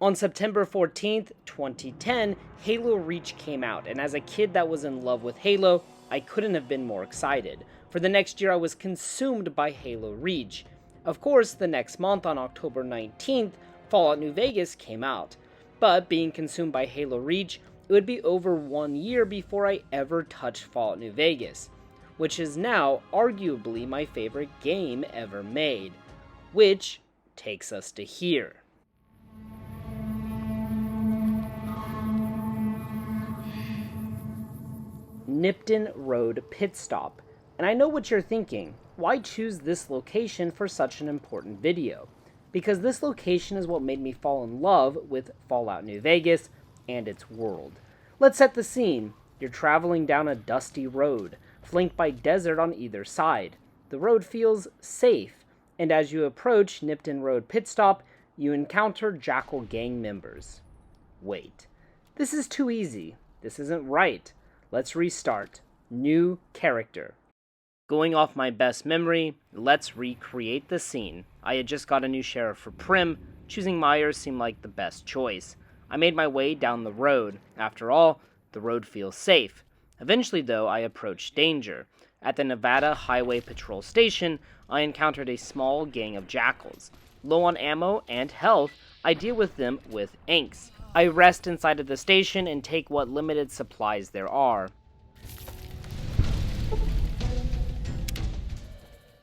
On September 14th, 2010, Halo Reach came out, and as a kid that was in love with Halo, I couldn't have been more excited. For the next year, I was consumed by Halo Reach. Of course, the next month, on October 19th, Fallout New Vegas came out. But being consumed by Halo Reach, it would be over 1 year before I ever touched Fallout New Vegas, which is now arguably my favorite game ever made. Which takes us to here. Nipton Road Pit Stop. And I know what you're thinking, why choose this location for such an important video? Because this location is what made me fall in love with Fallout New Vegas and its world. Let's set the scene. You're traveling down a dusty road, flanked by desert on either side. The road feels safe, and as you approach Nipton Road Pit Stop, you encounter Jackal gang members. Wait, this is too easy. This isn't right. Let's restart. New character. Going off my best memory, let's recreate the scene. I had just got a new sheriff for Prim. Choosing Myers seemed like the best choice. I made my way down the road. After all, the road feels safe. Eventually, though, I approached danger. At the Nevada Highway Patrol Station, I encountered a small gang of jackals. Low on ammo and health, I deal with them with angst. I rest inside of the station and take what limited supplies there are.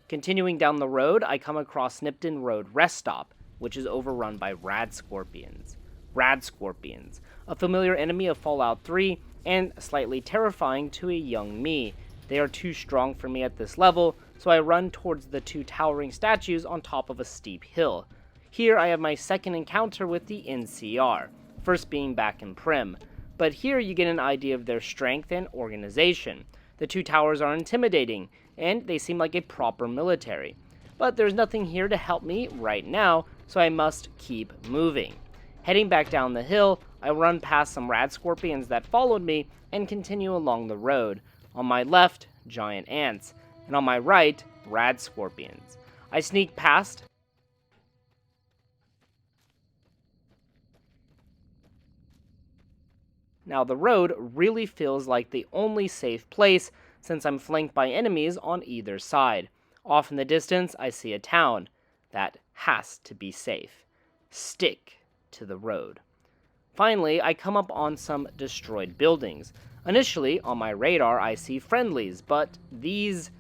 Continuing down the road, I come across Nipton Road Rest Stop, which is overrun by rad scorpions. Rad scorpions, a familiar enemy of Fallout 3 and slightly terrifying to a young me. They are too strong for me at this level, so I run towards the two towering statues on top of a steep hill. Here I have my second encounter with the NCR, first being back in Prim, but here you get an idea of their strength and organization. The two towers are intimidating, and they seem like a proper military. But there's nothing here to help me right now, so I must keep moving. Heading back down the hill, I run past some rad scorpions that followed me and continue along the road. On my left, giant ants, and on my right, rad scorpions. I sneak past. Now the road really feels like the only safe place since I'm flanked by enemies on either side. Off in the distance, I see a town. That has to be safe. Stick to the road. Finally, I come up on some destroyed buildings. Initially, on my radar, I see friendlies, but these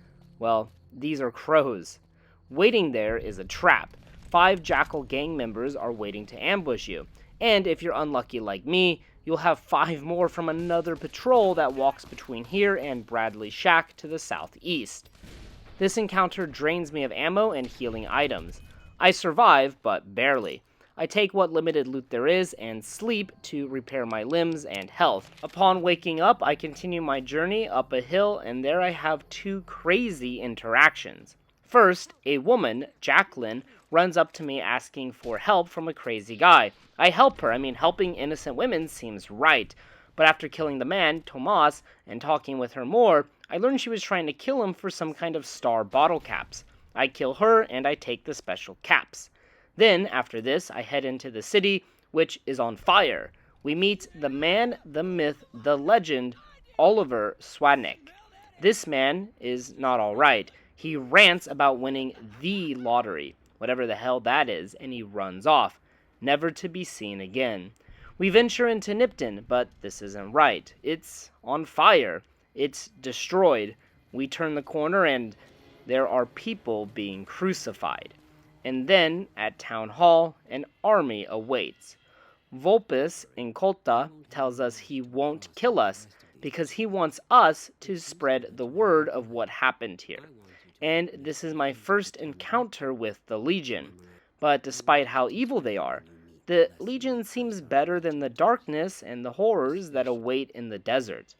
are crows. Waiting there is a trap. 5 Jackal gang members are waiting to ambush you. And if you're unlucky like me, you'll have 5 more from another patrol that walks between here and Bradley Shack to the southeast. This encounter drains me of ammo and healing items. I survive, but barely. I take what limited loot there is and sleep to repair my limbs and health. Upon waking up, I continue my journey up a hill, and there I have 2 crazy interactions. First, a woman, Jacqueline, runs up to me asking for help from a crazy guy. I help her. Helping innocent women seems right. But after killing the man, Tomas, and talking with her more, I learned she was trying to kill him for some kind of star bottle caps. I kill her, and I take the special caps. Then, after this, I head into the city, which is on fire. We meet the man, the myth, the legend, Oliver Swanick. This man is not alright. He rants about winning the lottery, whatever the hell that is, and he runs off, never to be seen again. We venture into Nipton, but this isn't right. It's on fire. It's destroyed. We turn the corner, and there are people being crucified. And then, at Town Hall, an army awaits. Vulpes Inculta tells us he won't kill us because he wants us to spread the word of what happened here. And this is my first encounter with the Legion. But despite how evil they are, the Legion seems better than the darkness and the horrors that await in the desert.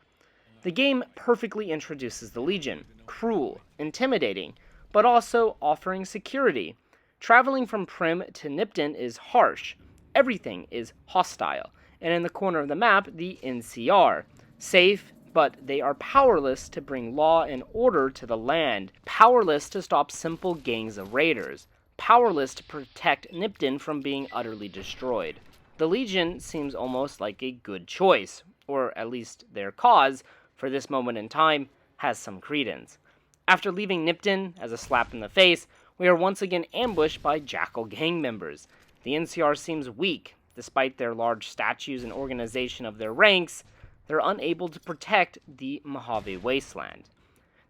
The game perfectly introduces the Legion, cruel, intimidating, but also offering security. Traveling from Prim to Nipton is harsh. Everything is hostile. And in the corner of the map, the NCR. Safe, but they are powerless to bring law and order to the land. Powerless to stop simple gangs of raiders. Powerless to protect Nipton from being utterly destroyed. The Legion seems almost like a good choice, or at least their cause, for this moment in time, has some credence. After leaving Nipton as a slap in the face, we are once again ambushed by Jackal gang members. The NCR seems weak. Despite their large statues and organization of their ranks, they're unable to protect the Mojave wasteland.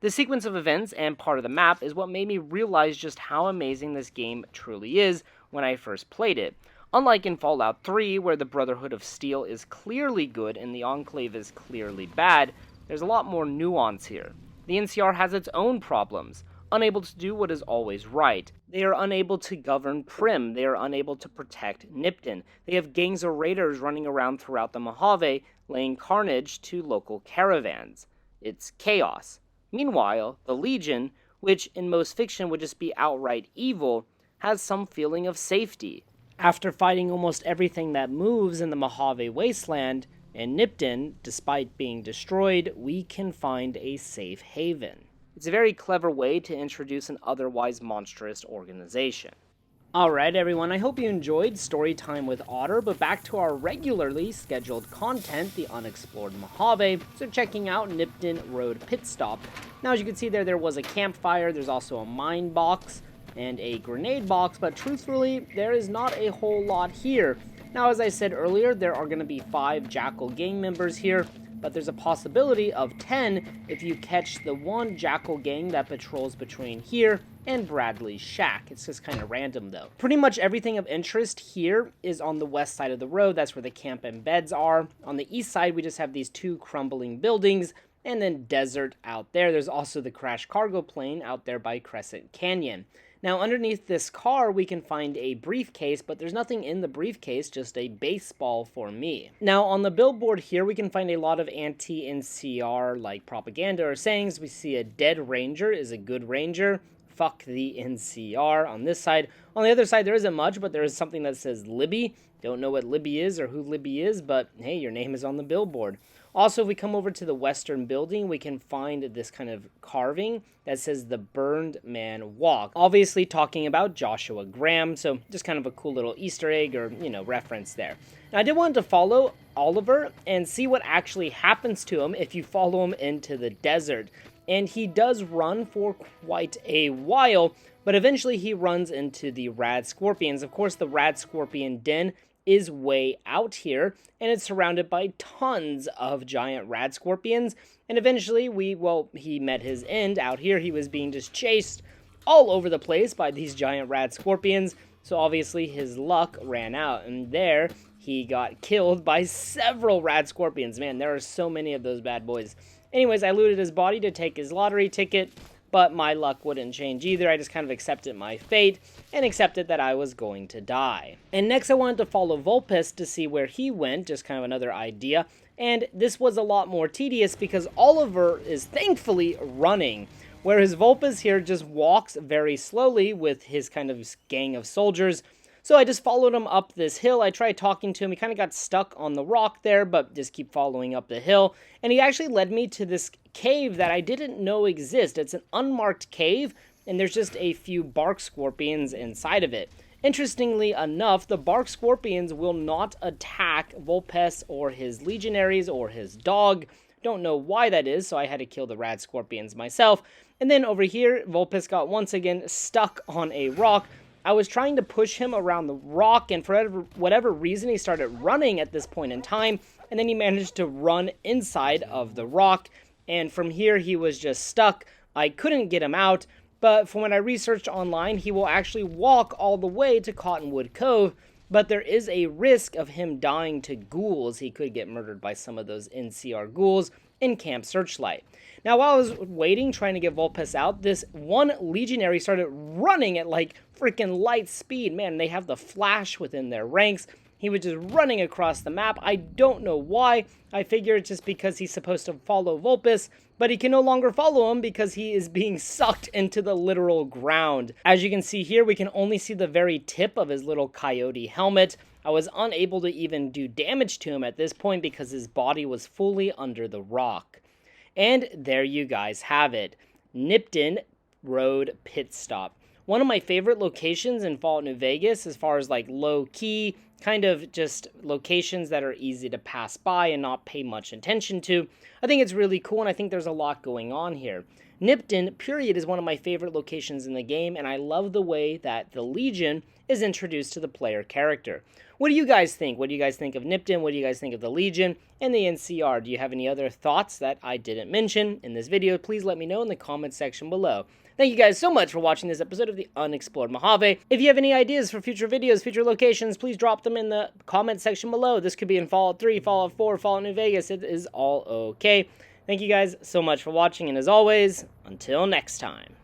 The sequence of events and part of the map is what made me realize just how amazing this game truly is when I first played it. Unlike in Fallout 3, where the Brotherhood of Steel is clearly good and the Enclave is clearly bad, there's a lot more nuance here. The NCR has its own problems, unable to do what is always right. They are unable to govern Prim, they are unable to protect Nipton. They have gangs of raiders running around throughout the Mojave, laying carnage to local caravans. It's chaos. Meanwhile, the Legion, which in most fiction would just be outright evil, has some feeling of safety. After fighting almost everything that moves in the Mojave wasteland, in Nipton, despite being destroyed, we can find a safe haven. It's a very clever way to introduce an otherwise monstrous organization. Alright everyone, I hope you enjoyed Storytime with Otter, but back to our regularly scheduled content, the Unexplored Mojave, so checking out Nipton Road Pit Stop. Now as you can see there was a campfire, there's also a mine box, and a grenade box, but truthfully, there is not a whole lot here. Now as I said earlier, there are going to be 5 Jackal gang members here, but there's a possibility of 10 if you catch the one Jackal gang that patrols between here and Bradley's shack. It's just kind of random though. Pretty much everything of interest here is on the west side of the road. That's where the camp and beds are. On the east side, we just have these 2 crumbling buildings and then desert out there. There's also the crashed cargo plane out there by Crescent Canyon. Now, underneath this car, we can find a briefcase, but there's nothing in the briefcase, just a baseball for me. Now, on the billboard here, we can find a lot of anti-NCR-like propaganda or sayings. We see a dead ranger is a good ranger. Fuck the NCR on this side. On the other side, there isn't much, but there is something that says Libby. Don't know what Libby is or who Libby is, but hey, your name is on the billboard. Also, if we come over to the western building, we can find this kind of carving that says the Burned Man Walk. Obviously talking about Joshua Graham, so just kind of a cool little Easter egg or, reference there. Now, I did want to follow Oliver and see what actually happens to him if you follow him into the desert. And he does run for quite a while, but eventually he runs into the Rad Scorpions. Of course, the Rad Scorpion Den is way out here, and it's surrounded by tons of giant rad scorpions, and eventually he met his end out here. He was being just chased all over the place by these giant rad scorpions, so obviously his luck ran out, and there he got killed by several rad scorpions. Man, there are so many of those bad boys. Anyways, I looted his body to take his lottery ticket, but my luck wouldn't change either. I just kind of accepted my fate and accepted that I was going to die. And next I wanted to follow Vulpes to see where he went, just kind of another idea. And this was a lot more tedious because Oliver is thankfully running, whereas Vulpes here just walks very slowly with his kind of gang of soldiers. So I just followed him up this hill. I tried talking to him. He kind of got stuck on the rock there, but just keep following up the hill. And he actually led me to this cave that I didn't know exist. It's an unmarked cave, and there's just a few bark scorpions inside of it. Interestingly enough, the bark scorpions will not attack Vulpes or his legionaries or his dog. Don't know why that is, so I had to kill the rad scorpions myself. And then over here, Vulpes got once again stuck on a rock. I was trying to push him around the rock, and for whatever reason, he started running at this point in time, and then he managed to run inside of the rock, and from here, he was just stuck. I couldn't get him out, but from what I researched online, he will actually walk all the way to Cottonwood Cove, but there is a risk of him dying to ghouls. He could get murdered by some of those NCR ghouls in Camp Searchlight. Now, while I was waiting, trying to get Vulpes out, this one legionary started running at like freaking light speed. Man, they have the Flash within their ranks. He was just running across the map. I don't know why. I figure it's just because he's supposed to follow Vulpes, but he can no longer follow him because he is being sucked into the literal ground. As you can see here, we can only see the very tip of his little coyote helmet. I was unable to even do damage to him at this point because his body was fully under the rock. And there you guys have it. Nipton Road Pit Stop. One of my favorite locations in Fallout New Vegas, as far as like low key, kind of just locations that are easy to pass by and not pay much attention to. I think it's really cool, and I think there's a lot going on here. Nipton, period, is one of my favorite locations in the game, and I love the way that the Legion is introduced to the player character. What do you guys think? What do you guys think of Nipton? What do you guys think of the Legion and the NCR? Do you have any other thoughts that I didn't mention in this video? Please let me know in the comment section below. Thank you guys so much for watching this episode of the Unexplored Mojave. If you have any ideas for future videos, future locations, please drop them in the comment section below. This could be in Fallout 3, Fallout 4, Fallout New Vegas. It is all okay. Thank you guys so much for watching, and as always, until next time.